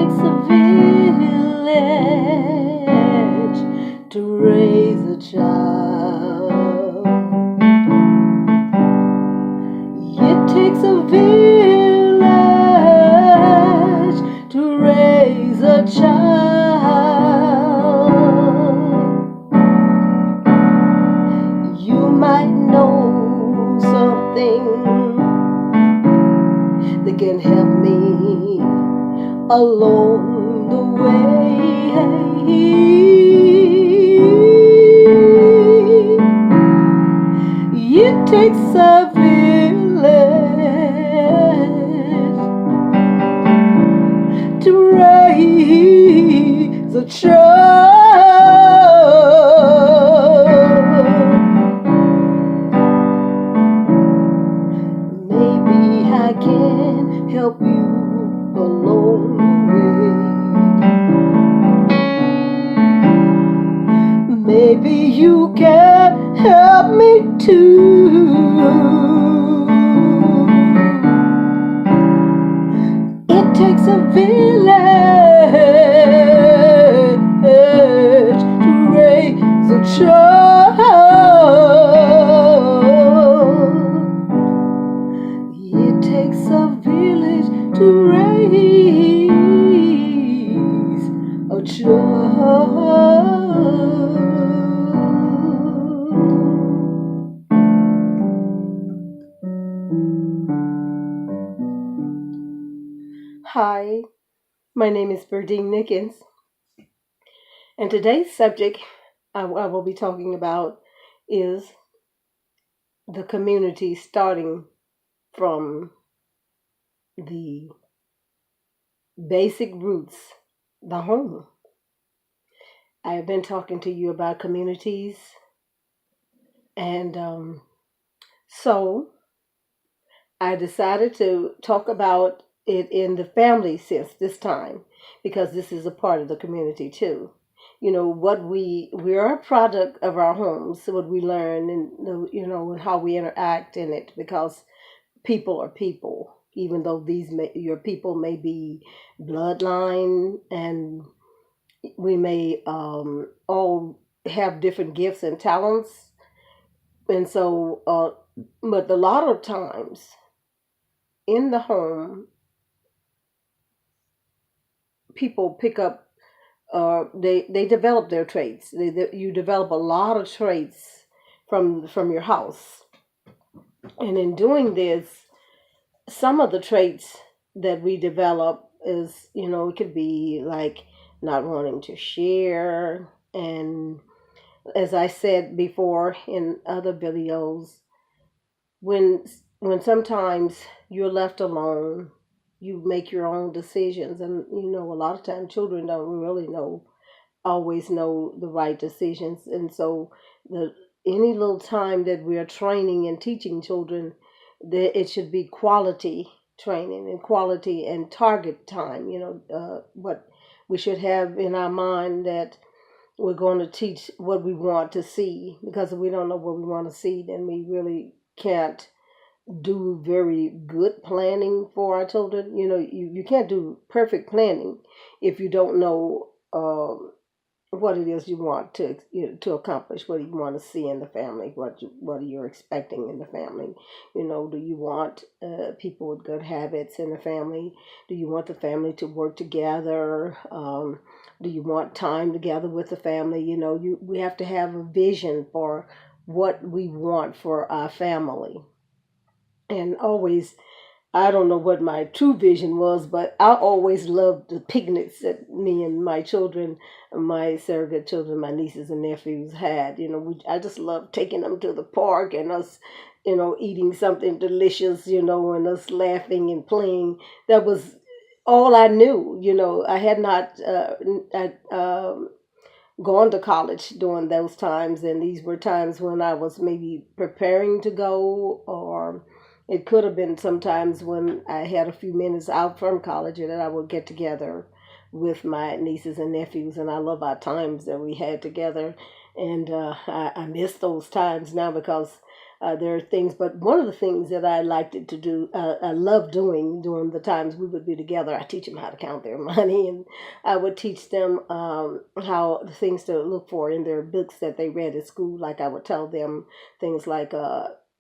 takes a village to raise a child. It takes a village to raise a child. You might know something that can help me along the way. It takes a village to raise a child. Maybe I can help you along the way. Maybe you can help me too. It takes a village to raise a child. It takes a village to raise a child. Hi, my name is Berdine Nickens, and today's subject I will be talking about is the community, starting from the basic roots, the home. I have been talking to you about communities, and so I decided to talk about it in the family sense this time, because this is a part of the community too. You know what we are a product of our homes, what we learn, and and how we interact in it, because people are people, even though your people may be bloodline, and we may all have different gifts and talents, and so but a lot of times in the home, people pick up, they develop their traits. You develop a lot of traits from your house, and in doing this, some of the traits that we develop is, it could be like not wanting to share. And as I said before in other videos, when when sometimes you're left alone, you make your own decisions, and a lot of times children don't really always know the right decisions. And so the any little time that we are training and teaching children, that it should be quality training and quality and target time. What we should have in our mind, that we're going to teach what we want to see, because if we don't know what we want to see, then we really can't do very good planning for our children. You can't do perfect planning if you don't know what it is you want to accomplish, what you want to see in the family, what you're expecting in the family. Do you want people with good habits in the family? Do you want the family to work together? Do you want time together with the family? We have to have a vision for what we want for our family. And always, I don't know what my true vision was, but I always loved the picnics that me and my children, my surrogate children, my nieces and nephews had. I just loved taking them to the park, and us, eating something delicious, and us laughing and playing. That was all I knew. I had not gone to college during those times, and these were times when I was maybe preparing to go, or it could have been sometimes when I had a few minutes out from college, and then I would get together with my nieces and nephews. And I love our times that we had together, and I miss those times now, because There are things, but one of the things that I liked it to do, I love doing during the times we would be together. I teach them how to count their money, and I would teach them how the things to look for in their books that they read at school. Like I would tell them things like,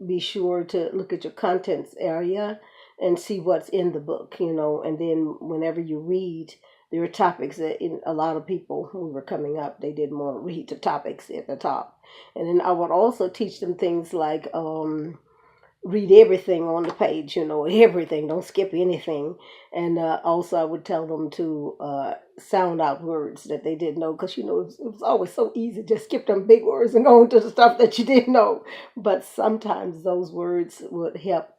be sure to look at your contents area and see what's in the book, and then whenever you read, there are topics that a lot of people who were coming up, they didn't want to read the topics at the top. And then I would also teach them things like read everything on the page, everything, don't skip anything. And also I would tell them to sound out words that they didn't know, because, it was always so easy to skip them big words and go into the stuff that you didn't know. But sometimes those words would help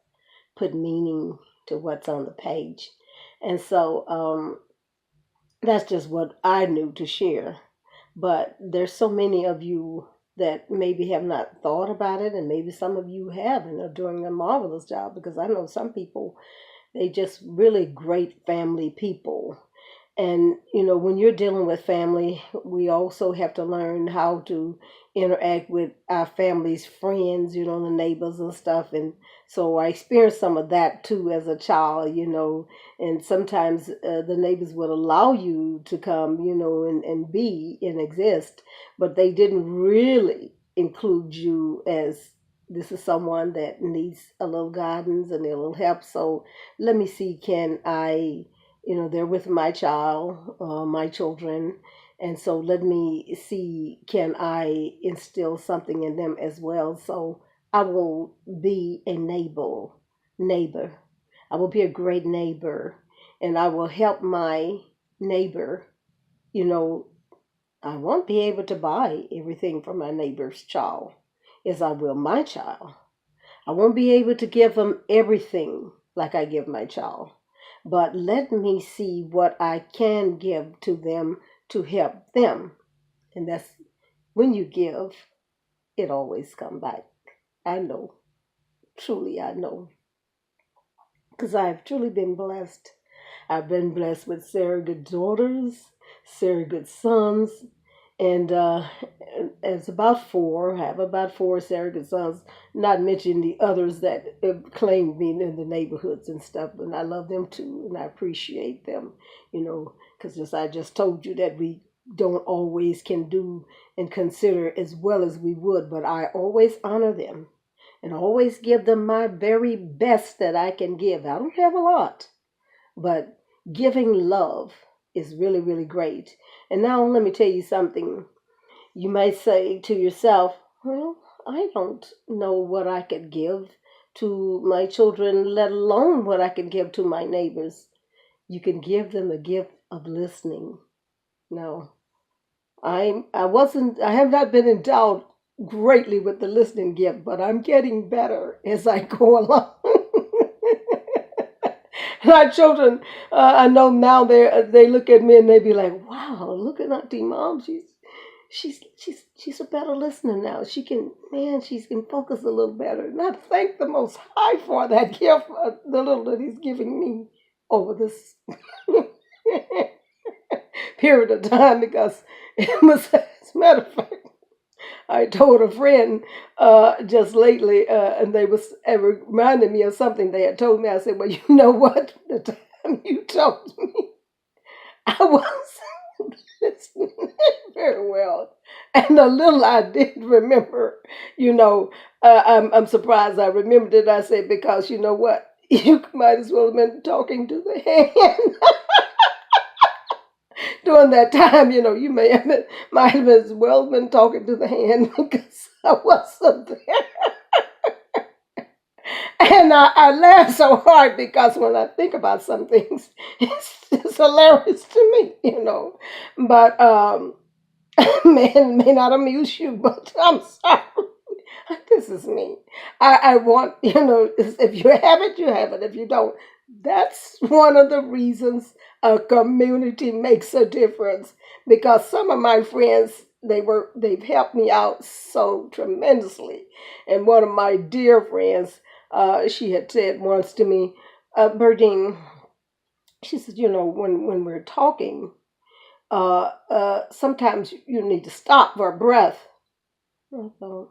put meaning to what's on the page. And so that's just what I knew to share. But there's so many of you that maybe have not thought about it, and maybe some of you have and are doing a marvelous job, because I know some people, they just really great family people. And, when you're dealing with family, we also have to learn how to interact with our family's friends, the neighbors and stuff. And so I experienced some of that too as a child, and sometimes the neighbors would allow you to come, and be and exist, but they didn't really include you as this is someone that needs a little guidance and a little help. So let me see, can I they're with my child, my children. And so let me see, can I instill something in them as well? So I will be a neighbor. I will be a great neighbor, and I will help my neighbor. You know, I won't be able to buy everything from my neighbor's child as I will my child. I won't be able to give them everything like I give my child. But let me see what I can give to them to help them. And that's when you give, it always come back. I know, truly I know. Because I've truly been blessed. I've been blessed with surrogate daughters, surrogate sons, and it's about four. I have about four surrogate sons, not mentioning the others that have claimed me in the neighborhoods and stuff. And I love them too, and I appreciate them, because as I just told you that we don't always can do and consider as well as we would, but I always honor them and always give them my very best that I can give. I don't have a lot, but giving love is really, really great. And now let me tell you something. You might say to yourself, well, I don't know what I could give to my children, let alone what I can give to my neighbors. You can give them the gift of listening. No, I have not been endowed greatly with the listening gift, but I'm getting better as I go along. My children, I know now they look at me and they be like, "Wow, look at Auntie Mom. She's a better listener now. She can focus a little better." And I thank the Most High for that gift, the little that He's giving me over this period of time, because it was, as a matter of fact, I told a friend just lately, and they was it reminded me of something they had told me. I said, "Well, you know what? The time you told me, I wasn't listening very well, and a little I did remember. I'm surprised I remembered it." I said, "Because you know what? You might as well have been talking to the hand." During that time, you might have as well been talking to the hand, because I wasn't there. And I laugh so hard, because when I think about some things, it's hilarious to me. But man, may not amuse you, but I'm sorry. This is me. I want, if you have it, you have it. If you don't, that's one of the reasons a community makes a difference. Because some of my friends, they've helped me out so tremendously. And one of my dear friends, she had said once to me, Berdine, she said, when we're talking, sometimes you need to stop for a breath. I thought,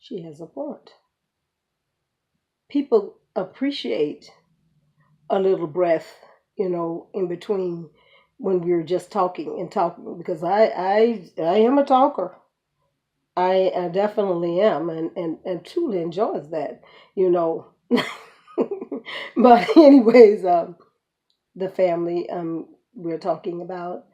She has a point. People appreciate a little breath, in between when we're just talking and talking, because I am a talker. I definitely am, and truly enjoys that, you know. But anyways, the family we're talking about,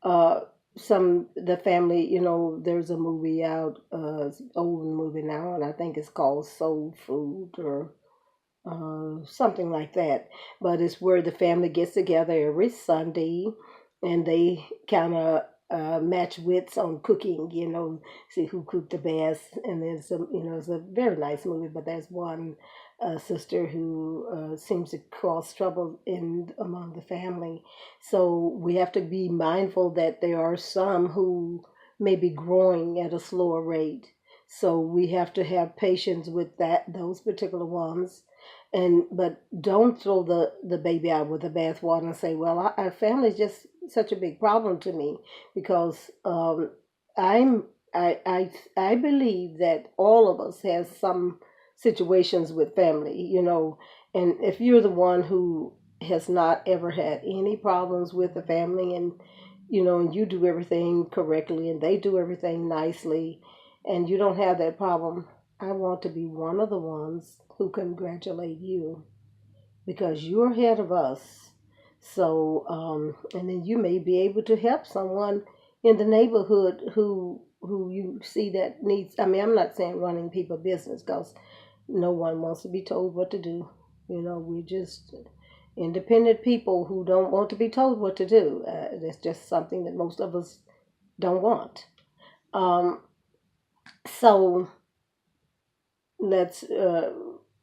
uh, the family, there's a movie out, it's an old movie now, and I think it's called Soul Food or something like that. But it's where the family gets together every Sunday, and they kind of match wits on cooking. See who cooked the best. And there's it's a very nice movie. But there's one sister who seems to cause trouble in among the family. So we have to be mindful that there are some who may be growing at a slower rate. So we have to have patience with those particular ones, but don't throw the baby out with the bathwater and say, well, our family is just such a big problem to me, because I'm I believe that all of us has some situations with family, and if you're the one who has not ever had any problems with the family, and and you do everything correctly and they do everything nicely, and you don't have that problem, I want to be one of the ones who congratulate you, because you're ahead of us. So, and then you may be able to help someone in the neighborhood who you see that needs. I mean, I'm not saying running people business, because no one wants to be told what to do. We're just independent people who don't want to be told what to do. That's just something that most of us don't want. Um, so let's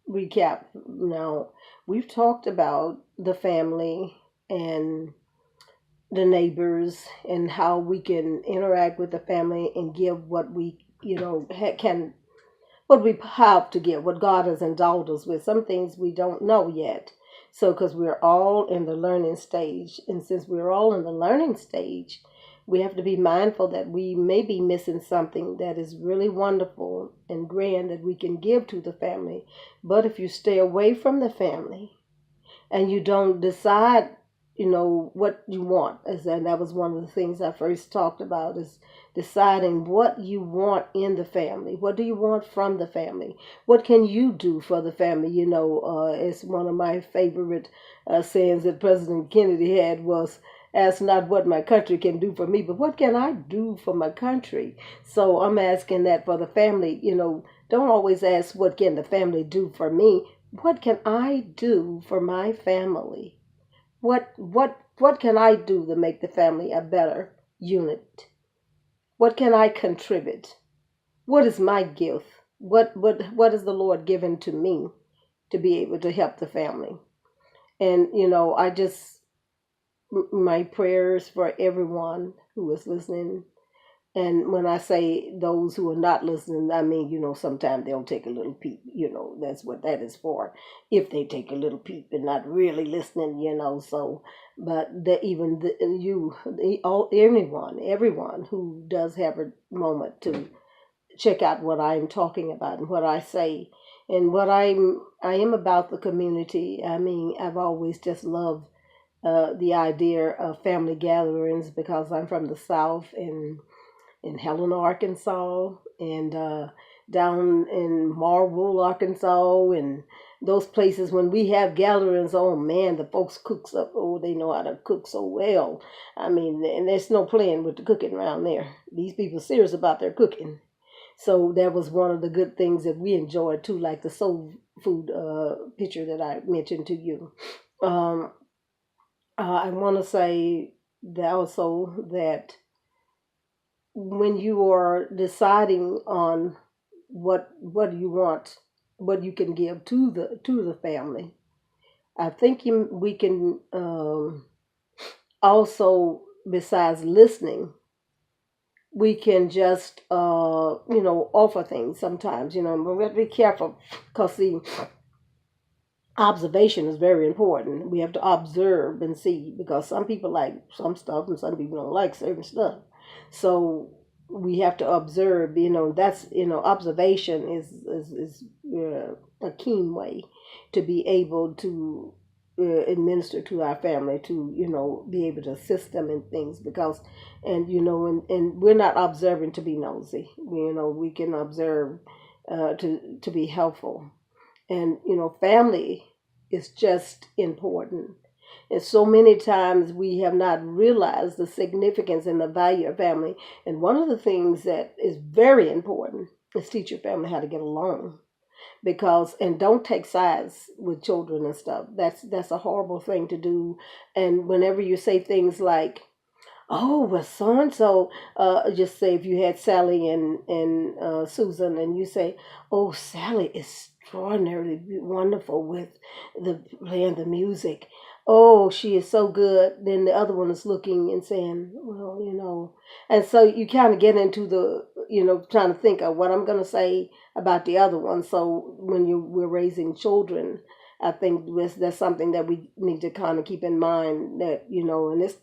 recap now. We've talked about the family and the neighbors, and how we can interact with the family and give what we can, what we have to give, what God has endowed us with. Some things we don't know yet. So, because we're all in the learning stage, and since we're all in the learning stage, we have to be mindful that we may be missing something that is really wonderful and grand that we can give to the family. But if you stay away from the family and you don't decide, what you want, and that was one of the things I first talked about, is deciding what you want in the family. What do you want from the family? What can you do for the family? It's one of my favorite sayings that President Kennedy had was, ask not what my country can do for me, but what can I do for my country? So I'm asking that for the family. Don't always ask what can the family do for me. What can I do for my family? What can I do to make the family a better unit? What can I contribute? What is my gift? What is the Lord given to me to be able to help the family? And I just, my prayers for everyone who is listening. And when I say those who are not listening, I mean, sometimes they'll take a little peep. That's what that is for. If they take a little peep and not really listening, so, but even everyone who does have a moment to check out what I'm talking about and what I say and I am about the community. I mean, I've always just loved the idea of family gatherings, because I'm from the South, and in Helena, Arkansas, and down in Marwood, Arkansas, and those places. When we have gatherings, oh man, the folks cooks up. Oh, they know how to cook so well. I mean, and there's no playing with the cooking around there. These people are serious about their cooking. So that was one of the good things that we enjoyed too, like the soul food picture that I mentioned to you. Um, I want to say that also that when you are deciding on what you want, what you can give to the family, I think we can also, besides listening, we can just offer things sometimes, but we have to be careful, because the observation is very important. We have to observe and see, because some people like some stuff and some people don't like certain stuff. So we have to observe. That's observation is a keen way to be able to administer to our family, to be able to assist them in things, because and we're not observing to be nosy. We can observe to be helpful. And family is just important. And so many times we have not realized the significance and the value of family. And one of the things that is very important is teach your family how to get along. Because and don't take sides with children and stuff. That's a horrible thing to do. And whenever you say things like, "Oh, well, so and so," just say if you had Sally and Susan, and you say, "Oh, Sally is extraordinarily wonderful with the playing the music. Oh, she is so good." Then the other one is looking and saying, "Well, and so you kind of get into the trying to think of what I'm going to say about the other one. So when we're raising children, I think that's something that we need to kind of keep in mind, that and it's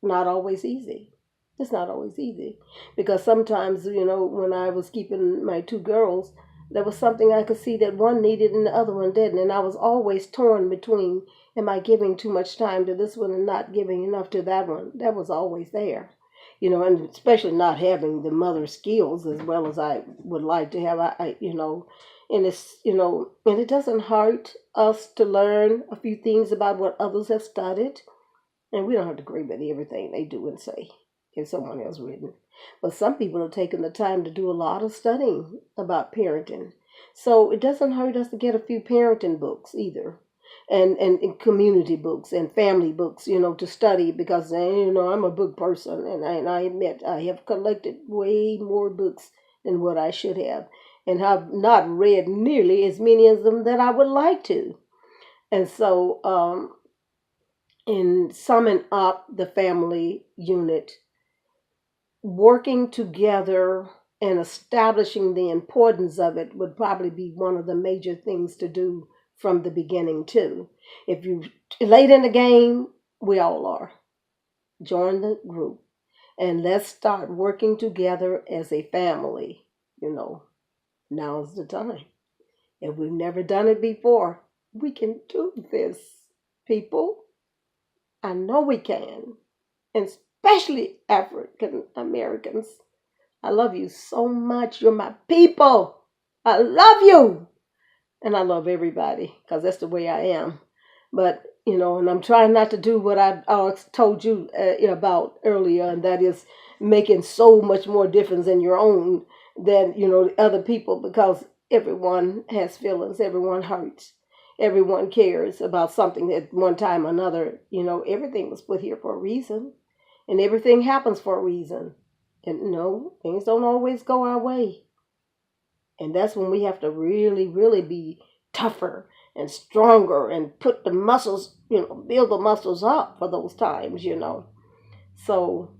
not always easy. It's not always easy, because sometimes, when I was keeping my two girls, there was something I could see that one needed and the other one didn't. And I was always torn between, am I giving too much time to this one and not giving enough to that one? That was always there. And especially not having the mother skills as well as I would like to have. And and it doesn't hurt us to learn a few things about what others have studied, and we don't have to agree with everything they do and say if someone else written. But some people have taken the time to do a lot of studying about parenting. So it doesn't hurt us to get a few parenting books either. And community books and family books, to study, because, I'm a book person, and I admit I have collected way more books than what I should have, and have not read nearly as many of them that I would like to. And so, in summing up the family unit, working together and establishing the importance of it would probably be one of the major things to do from the beginning too. If you late in the game, we all are. Join the group and let's start working together as a family. Now's the time. If we've never done it before, we can do this, people. I know we can, and especially African Americans. I love you so much. You're my people. I love you. And I love everybody, because that's the way I am. But, and I'm trying not to do what I told you about earlier, and that is making so much more difference in your own than, the other people, because everyone has feelings, everyone hurts. Everyone cares about something at one time or another. Everything was put here for a reason, and everything happens for a reason. And no, things don't always go our way. And that's when we have to really, really be tougher and stronger and put the muscles, build the muscles up for those times. So,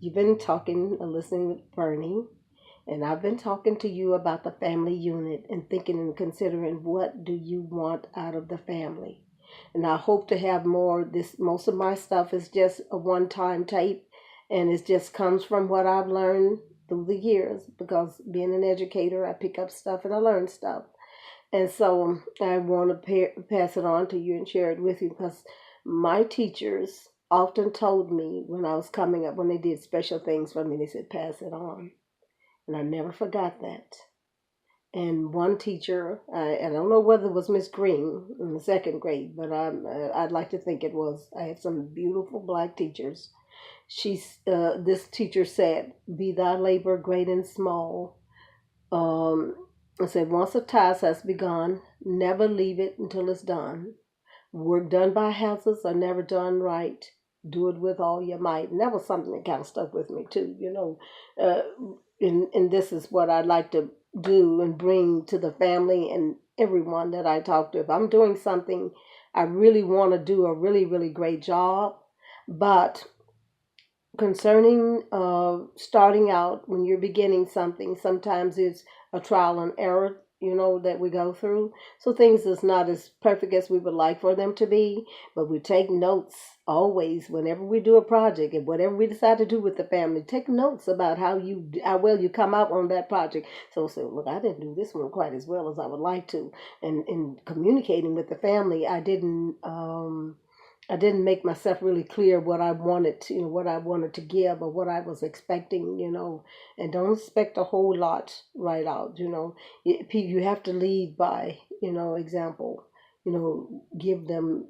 you've been talking and listening with Bernie, and I've been talking to you about the family unit and thinking and considering, what do you want out of the family? And I hope to have more. Most of my stuff is just a one-time tape, and it just comes from what I've learned through the years, because being an educator, I pick up stuff and I learn stuff. And so I want to pass it on to you and share it with you, because my teachers often told me when I was coming up, when they did special things for me, they said, pass it on. And I never forgot that. And one teacher, I don't know whether it was Miss Green in the second grade, but I'd like to think it was. I had some beautiful black teachers. This teacher said, "Be thy labor great and small." I said, once a task has begun, never leave it until it's done. Work done by houses are never done right. Do it with all your might. And that was something that kind of stuck with me too, and this is what I'd like to do and bring to the family and everyone that I talk to. If I'm doing something, I really want to do a really, really great job. But concerning starting out, when you're beginning something, sometimes it's a trial and error that we go through. So things is not as perfect as we would like for them to be, but we take notes always whenever we do a project and whatever we decide to do with the family. Take notes about how well you come out on that project. So say, look, I didn't do this one quite as well as I would like to. And in communicating with the family, I didn't make myself really clear what I wanted to, what I wanted to give or what I was expecting, and don't expect a whole lot right out, You have to lead by, example, give them,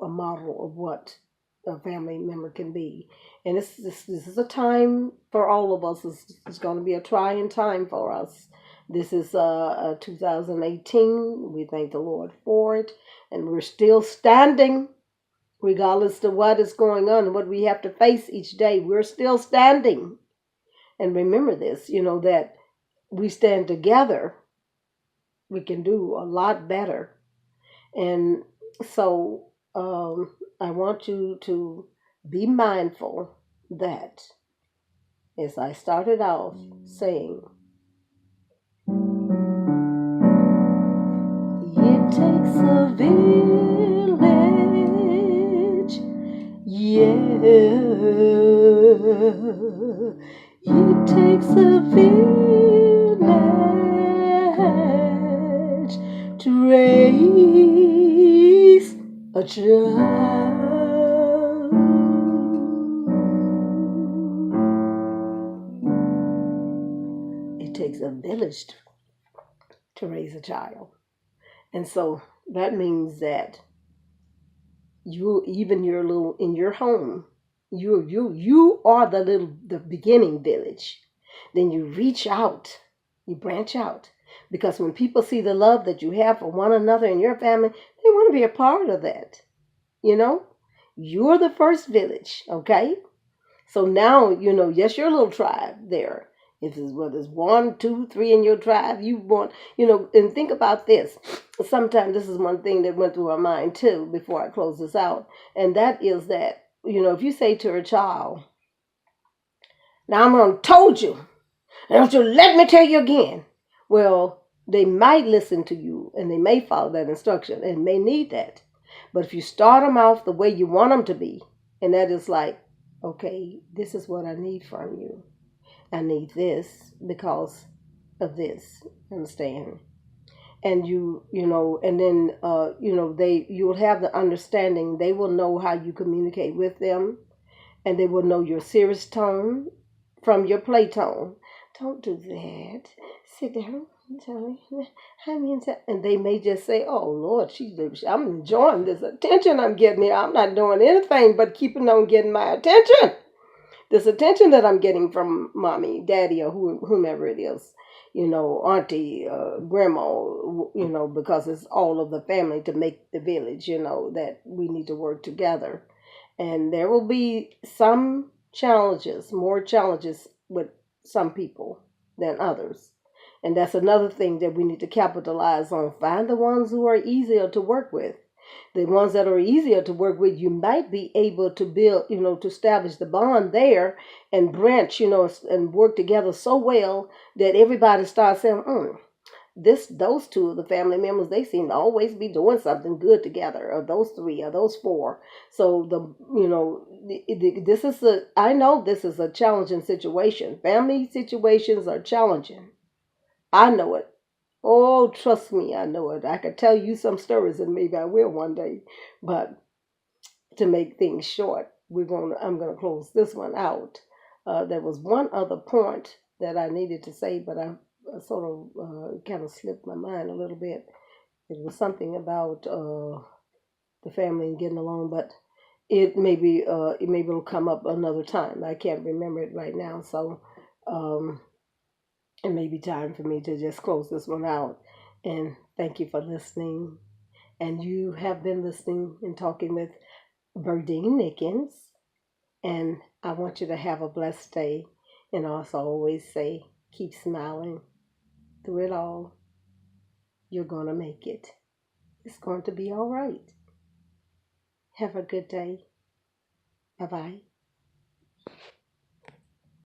a model of what a family member can be. And this is a time for all of us. It's going to be a trying time for us. This is 2018. We thank the Lord for it. And we're still standing regardless of what is going on and what we have to face each day. We're still standing. And remember this, that we stand together, we can do a lot better. And so I want you to be mindful that, as I started off saying, it takes a village. Yeah, it takes a village to raise a child. It takes a village to raise a child. And so that means that in your home, you are the beginning village. Then you reach out, you branch out, because when people see the love that you have for one another in your family, they want to be a part of that. You're the first village, okay? So now, yes, your little tribe there. If there's, whether it's 1, 2, 3 in your tribe, you want, and think about this. Sometimes this is one thing that went through my mind too before I close this out. And that is that, if you say to a child, now I'm going to told you, don't you let me tell you again. Well, they might listen to you and they may follow that instruction and may need that. But if you start them off the way you want them to be, and that is like, okay, this is what I need from you. I need this because of this. Understand? And and then you'll have the understanding. They will know how you communicate with them, and they will know your serious tone from your play tone. Don't do that. Sit down. And they may just say, "Oh Lord, I'm enjoying this attention I'm getting here. I'm not doing anything but keeping on getting my attention. This attention that I'm getting from mommy, daddy, or whomever it is, auntie, grandma, because it's all of the family to make the village, that we need to work together. And there will be some challenges, more challenges with some people than others. And that's another thing that we need to capitalize on. Find the ones who are easier to work with. The ones that are easier to work with, you might be able to build, to establish the bond there and branch, and work together so well that everybody starts saying, those two of the family members, they seem to always be doing something good together, or those three, or those four. So I know this is a challenging situation. Family situations are challenging. I know it. Oh, trust me, I know it. I could tell you some stories, and maybe I will one day. But to make things short, I'm gonna close this one out. There was one other point that I needed to say, but I sort of kind of slipped my mind a little bit. It was something about the family and getting along, but maybe it'll come up another time. I can't remember it right now, so. It may be time for me to just close this one out. And thank you for listening. And you have been listening and talking with Verdine Nickens. And I want you to have a blessed day. And also always say, keep smiling through it all. You're going to make it. It's going to be all right. Have a good day. Bye-bye.